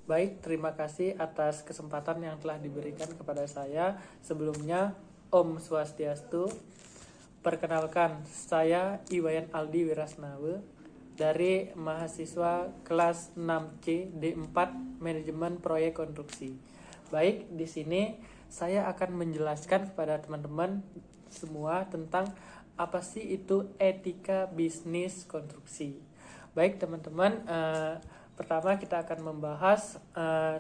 Baik, terima kasih atas kesempatan yang telah diberikan kepada saya. Sebelumnya, Om Swastiastu. Perkenalkan, saya Iwayan Aldi Wirasnawe dari mahasiswa kelas 6C D4 Manajemen Proyek Konstruksi. Baik, di sini saya akan menjelaskan kepada teman-teman semua tentang apa sih itu etika bisnis konstruksi. Baik teman-teman, pertama kita akan membahas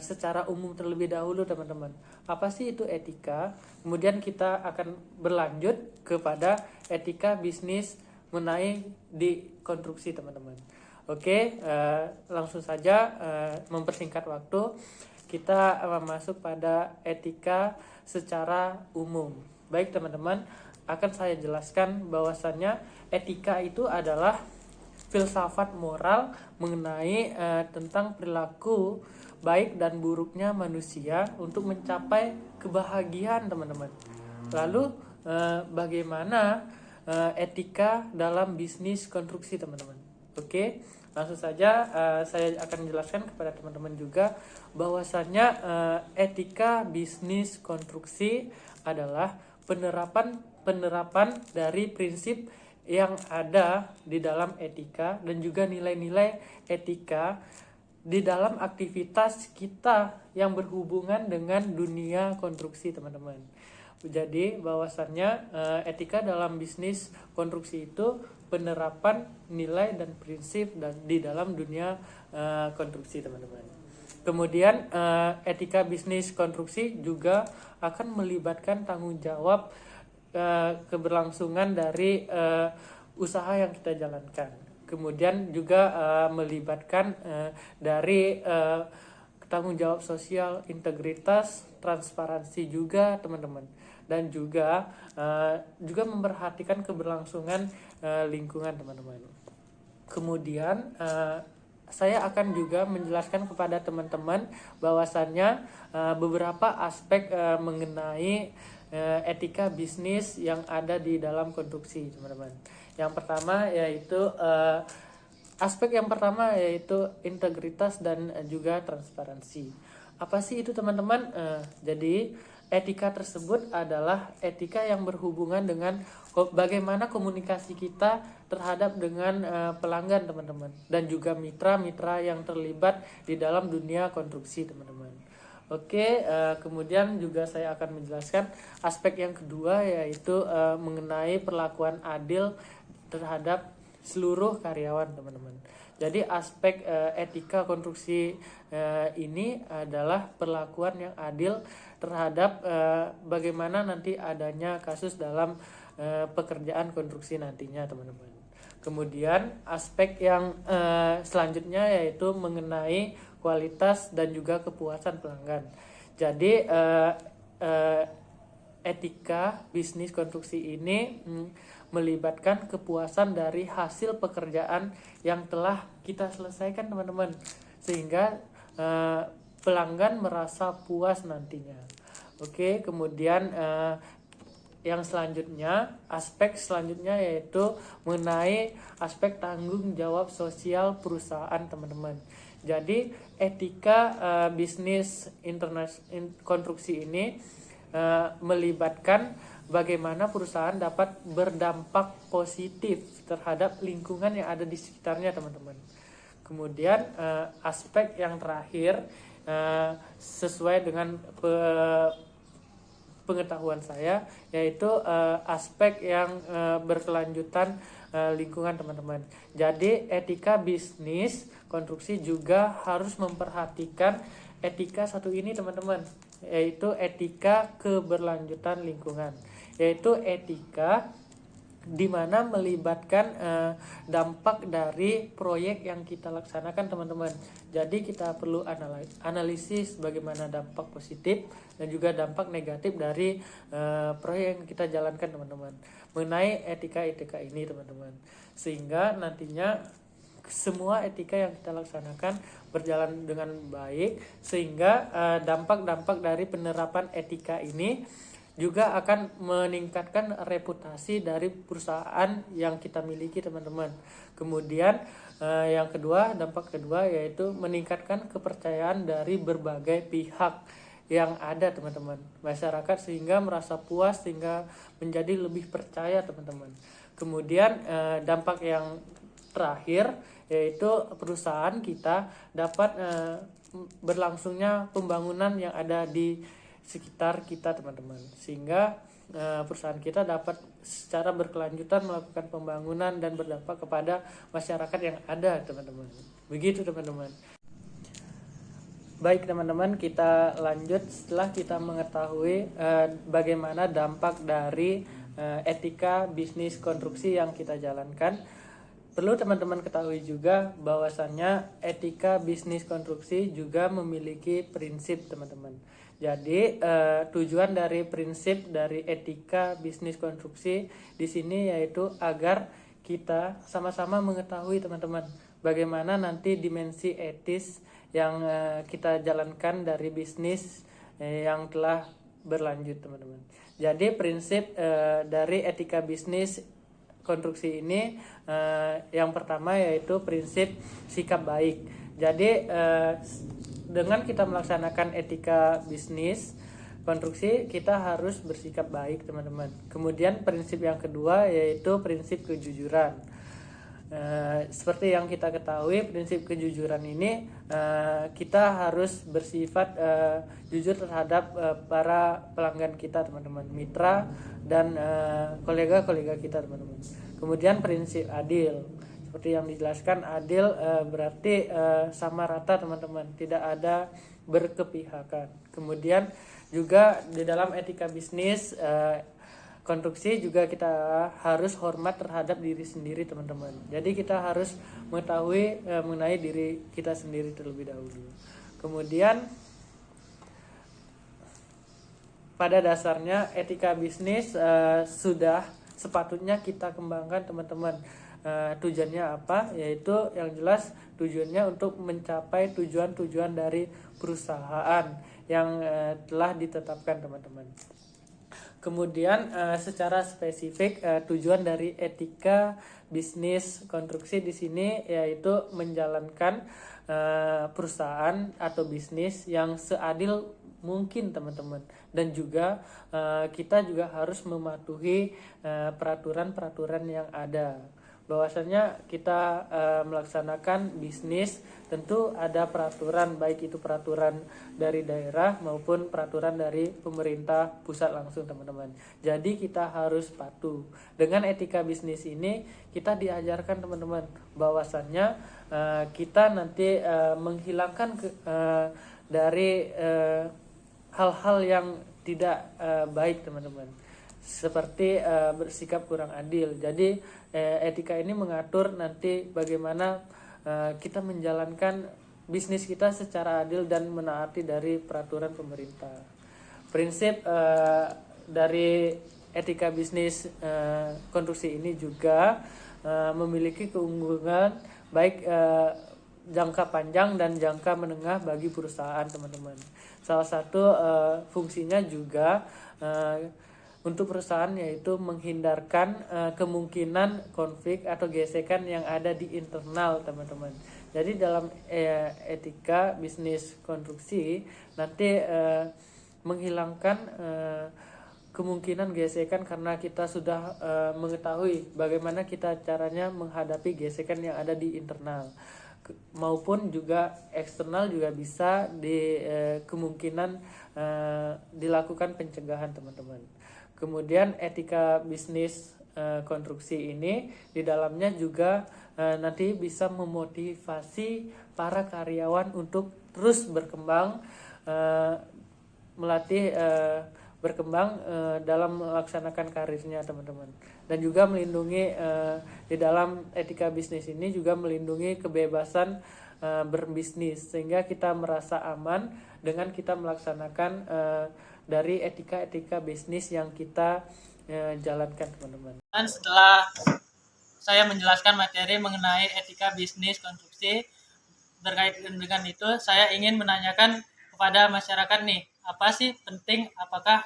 secara umum terlebih dahulu teman-teman. Apa sih itu etika? Kemudian kita akan berlanjut kepada etika bisnis mengenai di konstruksi teman-teman. Oke, langsung saja mempersingkat waktu. Kita masuk pada etika secara umum. Baik teman-teman, akan saya jelaskan bahwasannya etika itu adalah filsafat moral mengenai tentang perilaku baik dan buruknya manusia untuk mencapai kebahagiaan teman-teman. Lalu bagaimana etika dalam bisnis konstruksi teman-teman. Oke, langsung saja saya akan menjelaskan kepada teman-teman juga bahwasannya etika bisnis konstruksi adalah penerapan dari prinsip yang ada di dalam etika dan juga nilai-nilai etika di dalam aktivitas kita yang berhubungan dengan dunia konstruksi teman-teman. Jadi bahwasannya etika dalam bisnis konstruksi itu penerapan nilai dan prinsip di dalam dunia konstruksi teman-teman. Kemudian etika bisnis konstruksi juga akan melibatkan tanggung jawab keberlangsungan dari usaha yang kita jalankan. Kemudian juga melibatkan dari tanggung jawab sosial, integritas, transparansi juga teman-teman, dan juga memperhatikan keberlangsungan lingkungan teman-teman. Kemudian saya akan juga menjelaskan kepada teman-teman bahwasannya beberapa aspek mengenai etika bisnis yang ada di dalam konstruksi teman-teman. Yang pertama yaitu aspek yang pertama yaitu integritas dan juga transparansi. Apa sih itu teman-teman? Jadi etika tersebut adalah etika yang berhubungan dengan bagaimana komunikasi kita terhadap dengan pelanggan teman-teman, dan juga mitra-mitra yang terlibat di dalam dunia konstruksi teman-teman. Oke, kemudian juga saya akan menjelaskan aspek yang kedua yaitu mengenai perlakuan adil terhadap seluruh karyawan teman-teman. Jadi aspek etika konstruksi ini adalah perlakuan yang adil terhadap bagaimana nanti adanya kasus dalam pekerjaan konstruksi nantinya teman-teman. Kemudian aspek yang selanjutnya yaitu mengenai kualitas dan juga kepuasan pelanggan. Jadi etika bisnis konstruksi ini melibatkan kepuasan dari hasil pekerjaan yang telah kita selesaikan teman-teman, sehingga pelanggan merasa puas nantinya. Oke, kemudian yang selanjutnya, aspek selanjutnya yaitu mengenai aspek tanggung jawab sosial perusahaan teman-teman. Jadi etika bisnis konstruksi ini melibatkan bagaimana perusahaan dapat berdampak positif terhadap lingkungan yang ada di sekitarnya teman-teman. Kemudian aspek yang terakhir sesuai dengan pengetahuan saya yaitu aspek yang berkelanjutan lingkungan teman-teman. Jadi etika bisnis konstruksi juga harus memperhatikan etika satu ini teman-teman, yaitu etika keberlanjutan lingkungan, yaitu etika di mana melibatkan dampak dari proyek yang kita laksanakan teman-teman. Jadi kita perlu analisis bagaimana dampak positif dan juga dampak negatif dari proyek yang kita jalankan teman-teman, mengenai etika-etika ini teman-teman, sehingga nantinya semua etika yang kita laksanakan berjalan dengan baik, sehingga dampak-dampak dari penerapan etika ini juga akan meningkatkan reputasi dari perusahaan yang kita miliki, teman-teman. Kemudian yang kedua, dampak kedua yaitu meningkatkan kepercayaan dari berbagai pihak yang ada, teman-teman. Masyarakat sehingga merasa puas, sehingga menjadi lebih percaya, teman-teman. Kemudian dampak yang terakhir yaitu perusahaan kita dapat berlangsungnya pembangunan yang ada di sekitar kita, teman-teman, sehingga perusahaan kita dapat secara berkelanjutan melakukan pembangunan dan berdampak kepada masyarakat yang ada, teman-teman. Begitu, teman-teman. Baik, teman-teman, kita lanjut setelah kita mengetahui bagaimana dampak dari etika bisnis konstruksi yang kita jalankan. Perlu teman-teman ketahui juga bahwasannya etika bisnis konstruksi juga memiliki prinsip, teman-teman. Jadi tujuan dari prinsip dari etika bisnis konstruksi di sini yaitu agar kita sama-sama mengetahui, teman-teman, bagaimana nanti dimensi etis yang kita jalankan dari bisnis yang telah berlanjut, teman-teman. Jadi prinsip dari etika bisnis konstruksi ini yang pertama yaitu prinsip sikap baik. Jadi dengan kita melaksanakan etika bisnis konstruksi, kita harus bersikap baik, teman-teman. Kemudian prinsip yang kedua yaitu prinsip kejujuran. Seperti yang kita ketahui, prinsip kejujuran ini kita harus bersifat jujur terhadap para pelanggan kita, teman-teman, mitra dan kolega-kolega kita, teman-teman. Kemudian prinsip adil, seperti yang dijelaskan, adil berarti sama rata, teman-teman, tidak ada berkepihakan. Kemudian juga di dalam etika bisnis konstruksi juga kita harus hormat terhadap diri sendiri, teman-teman. Jadi kita harus mengetahui mengenai diri kita sendiri terlebih dahulu. Kemudian pada dasarnya etika bisnis sudah sepatutnya kita kembangkan, teman-teman. Tujuannya apa? Yaitu yang jelas tujuannya untuk mencapai tujuan-tujuan dari perusahaan yang telah ditetapkan, teman-teman. Kemudian secara spesifik tujuan dari etika bisnis konstruksi di sini yaitu menjalankan perusahaan atau bisnis yang seadil mungkin, teman-teman, dan juga kita juga harus mematuhi peraturan-peraturan yang ada. Bahwasanya kita melaksanakan bisnis tentu ada peraturan, baik itu peraturan dari daerah maupun peraturan dari pemerintah pusat langsung, teman-teman. Jadi kita harus patuh. Dengan etika bisnis ini kita diajarkan, teman-teman, bahwasannya kita nanti menghilangkan dari hal-hal yang tidak baik, teman-teman, seperti bersikap kurang adil. Jadi etika ini mengatur nanti bagaimana kita menjalankan bisnis kita secara adil dan menaati dari peraturan pemerintah. Prinsip dari etika bisnis konstruksi ini juga memiliki keunggulan baik jangka panjang dan jangka menengah bagi perusahaan, teman-teman. Salah satu fungsinya juga untuk perusahaan yaitu menghindarkan kemungkinan konflik atau gesekan yang ada di internal, teman-teman. Jadi dalam etika bisnis konstruksi nanti menghilangkan kemungkinan gesekan karena kita sudah mengetahui bagaimana kita caranya menghadapi gesekan yang ada di internal maupun juga eksternal, juga bisa di kemungkinan dilakukan pencegahan, teman-teman. Kemudian etika bisnis konstruksi ini di dalamnya juga nanti bisa memotivasi para karyawan untuk terus berkembang, melatih berkembang dalam melaksanakan karirnya, teman-teman. Dan juga melindungi di dalam etika bisnis ini juga melindungi kebebasan berbisnis, sehingga kita merasa aman dengan kita melaksanakan dari etika-etika bisnis yang kita jalankan, teman-teman. Dan setelah saya menjelaskan materi mengenai etika bisnis konstruksi, berkaitan dengan itu saya ingin menanyakan kepada masyarakat nih, apa sih penting, apakah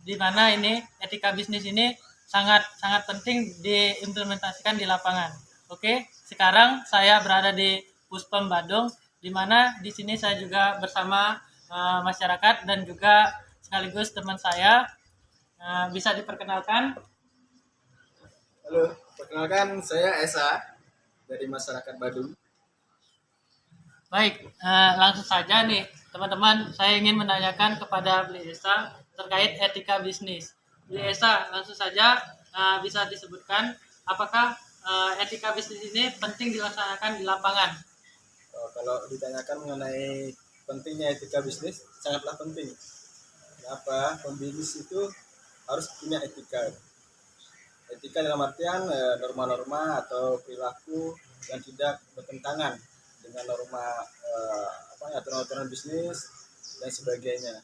di mana ini etika bisnis ini sangat sangat penting diimplementasikan di lapangan. Oke, sekarang saya berada di Puspom Badung, di mana di sini saya juga bersama masyarakat dan juga sekaligus teman saya. Bisa diperkenalkan? Halo, perkenalkan saya Esa dari masyarakat Badung. Baik, langsung saja nih teman-teman, saya ingin menanyakan kepada Bli Esa terkait etika bisnis. Bli Esa, langsung saja bisa disebutkan apakah etika bisnis ini penting dilaksanakan di lapangan? Kalau ditanyakan mengenai pentingnya etika bisnis, sangatlah penting. Kenapa? Pembisnis itu harus punya etika. Etika dalam artian norma-norma atau perilaku yang tidak bertentangan dengan norma aturan-aturan bisnis dan sebagainya.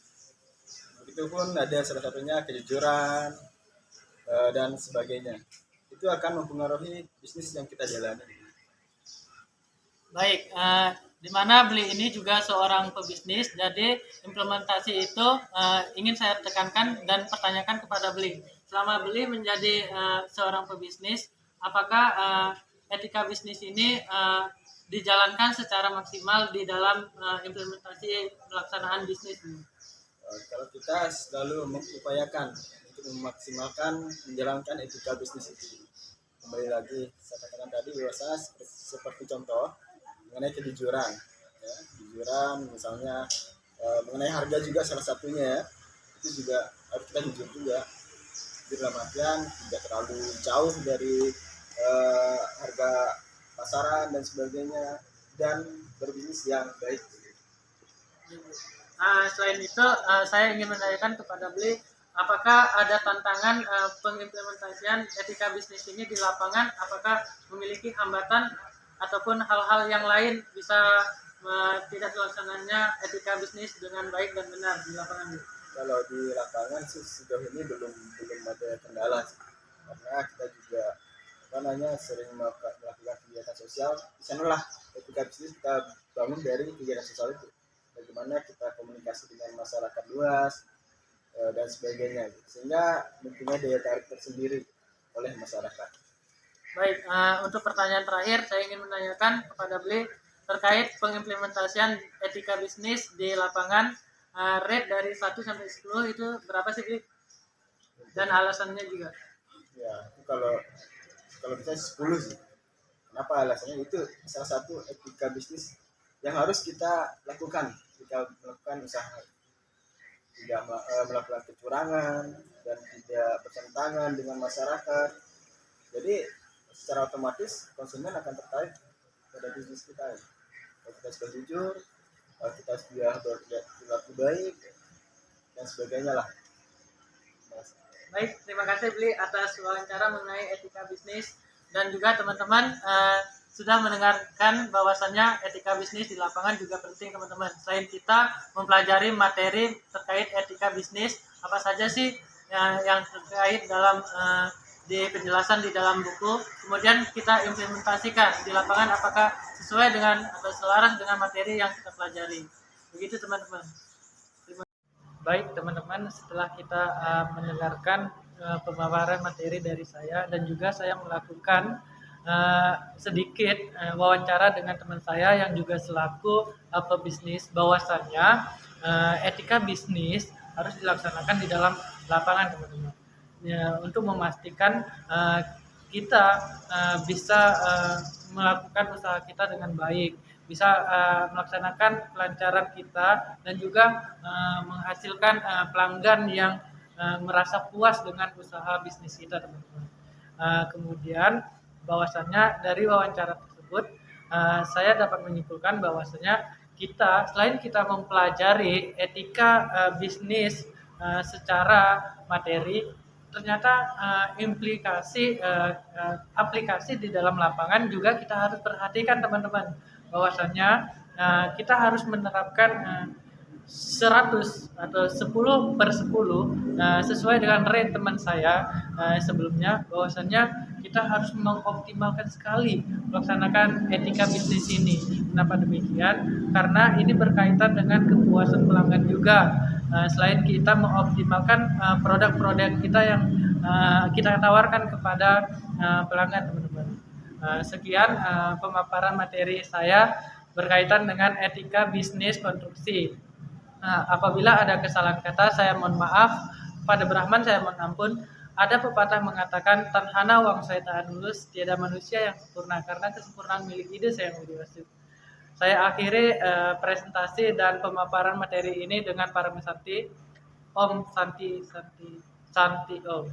Begitupun ada salah satunya kejujuran dan sebagainya. Itu akan mempengaruhi bisnis yang kita jalani. Baik, di mana Bli ini juga seorang pebisnis, jadi implementasi itu ingin saya tekankan dan pertanyakan kepada Bli. Selama Bli menjadi seorang pebisnis, apakah etika bisnis ini dijalankan secara maksimal di dalam implementasi pelaksanaan bisnis? Kalau kita selalu mengupayakan untuk memaksimalkan menjalankan etika bisnis itu. Kembali lagi saya katakan tadi bahwa seperti contoh mengenai kejujuran, ya, kejujuran misalnya mengenai harga juga salah satunya ya, itu juga harus kita jujur juga. Jadi dalam artian tidak terlalu jauh dari harga pasaran dan sebagainya, dan berbisnis yang baik. Selain itu, saya ingin menanyakan kepada Bli, apakah ada tantangan pengimplementasian etika bisnis ini di lapangan? Apakah memiliki hambatan ataupun hal-hal yang lain bisa tidak terlaksananya etika bisnis dengan baik dan benar di lapangan? Kalau di lapangan sih sejauh ini belum ada kendala sih. Karena kita juga sering melakukan kegiatan sosial. Di sanalah etika bisnis kita bangun dari kegiatan sosial itu. Bagaimana kita komunikasi dengan masyarakat luas dan sebagainya, sehingga mempunyai daya tarik tersendiri oleh masyarakat. Baik, untuk pertanyaan terakhir saya ingin menanyakan kepada Bli terkait pengimplementasian etika bisnis di lapangan. Rate dari 1 sampai 10 itu berapa sih, Bli? Dan alasannya juga. Ya, kalau bisa 10 sih. Kenapa alasannya? Itu salah satu etika bisnis yang harus kita lakukan ketika melakukan usaha. Tidak melakukan kecurangan dan tidak bertentangan dengan masyarakat. Jadi secara otomatis konsumen akan tertarik pada bisnis kita. Kalau kita sudah jujur, kalau kita sudah berperilaku baik dan sebagainya lah. Baik, terima kasih Bli atas wawancara mengenai etika bisnis, dan juga teman-teman sudah mendengarkan bahwasannya etika bisnis di lapangan juga penting teman-teman. Selain kita mempelajari materi terkait etika bisnis, apa saja sih yang terkait dalam di penjelasan di dalam buku, kemudian kita implementasikan di lapangan apakah sesuai dengan atau selaras dengan materi yang kita pelajari. Begitu teman-teman. Baik teman-teman, setelah kita mendengarkan pemaparan materi dari saya dan juga saya melakukan sedikit wawancara dengan teman saya yang juga selaku pebisnis, bahwasannya etika bisnis harus dilaksanakan di dalam lapangan teman-teman. Ya, untuk memastikan kita bisa melakukan usaha kita dengan baik, bisa melaksanakan kelancaran kita dan juga menghasilkan pelanggan yang merasa puas dengan usaha bisnis kita teman-teman. Kemudian bahwasannya dari wawancara tersebut saya dapat menyimpulkan bahwasannya kita selain kita mempelajari etika bisnis secara materi, ternyata aplikasi di dalam lapangan juga kita harus perhatikan teman-teman, bahwasannya kita harus menerapkan 100 atau 10/10 sesuai dengan rate teman saya sebelumnya, bahwasannya kita harus mengoptimalkan sekali melaksanakan etika bisnis ini. Kenapa demikian? Karena ini berkaitan dengan kepuasan pelanggan juga. selain kita mengoptimalkan produk-produk kita yang kita tawarkan kepada pelanggan, teman-teman. Sekian pemaparan materi saya berkaitan dengan etika bisnis konstruksi. Apabila ada kesalahan kata, saya mohon maaf. Pada Brahman saya mohon ampun. Ada pepatah mengatakan, tanhana wang saya tahan lulus, tiada manusia yang sempurna, karena kesempurnaan milik ide saya yang lebih. Saya akhiri presentasi dan pemaparan materi ini dengan para Santi. Om Santi Santi Santi Om.